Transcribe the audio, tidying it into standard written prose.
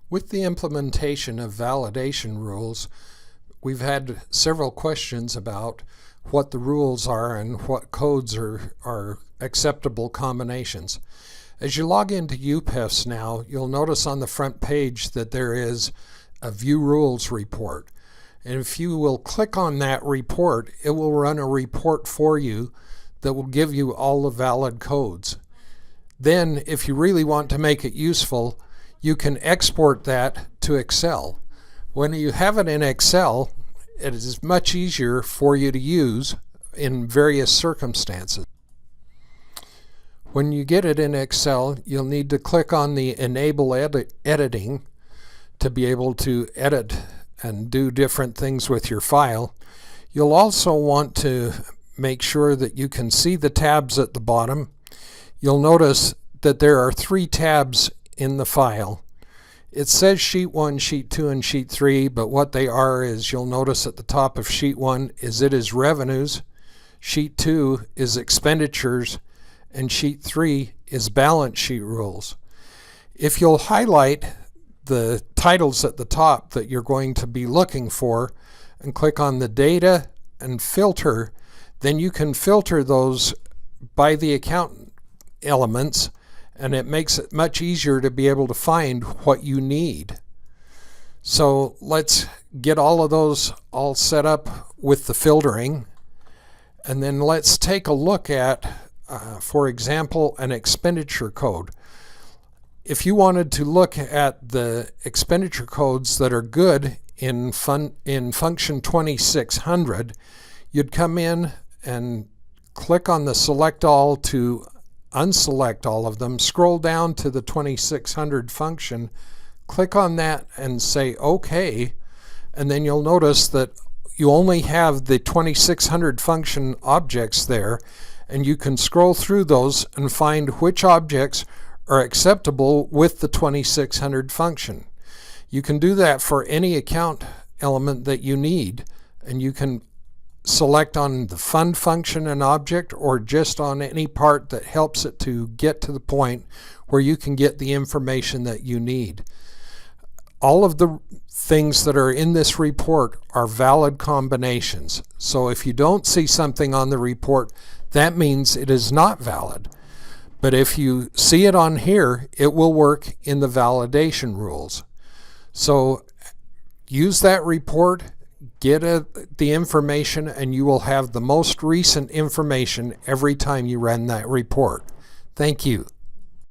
With the implementation of validation rules, we've had several questions about what the rules are and what codes are acceptable combinations. As you log into UPEFS now, you'll notice on the front page that there is a View Rules report. And if you will click on that report, it will run a report for you that will give you all the valid codes. Then, if you really want to make it useful, you can export that to Excel. When you have it in Excel, it is much easier for you to use in various circumstances. When you get it in Excel, you'll need to click on the Enable Editing to be able to edit and do different things with your file. You'll also want to make sure that you can see the tabs at the bottom. You'll notice that there are 3 tabs in the file. It says Sheet 1, Sheet 2, and Sheet 3, but what they are is, you'll notice at the top of Sheet 1 is Revenues, Sheet 2 is Expenditures, and Sheet 3 is Balance Sheet Rules. If you'll highlight the titles at the top that you're going to be looking for and click on the Data and Filter, then you can filter those by the account elements, and it makes it much easier to be able to find what you need. So let's get all of those all set up with the filtering, and then let's take a look at, for example, an expenditure code. If you wanted to look at the expenditure codes that are good in function 2600, you'd come in and click on the Select All to unselect all of them, scroll down to the 2600 function, click on that and say OK, and then you'll notice that you only have the 2600 function objects there, and you can scroll through those and find which objects are acceptable with the 2600 function. You can do that for any account element that you need, and you can select on the fund function and object, or just on any part that helps it to get to the point where you can get the information that you need. All of the things that are in this report are valid combinations. So if you don't see something on the report, that means it is not valid. But if you see it on here, it will work in the validation rules. So use that report, get the information, and you will have the most recent information every time you run that report. Thank you.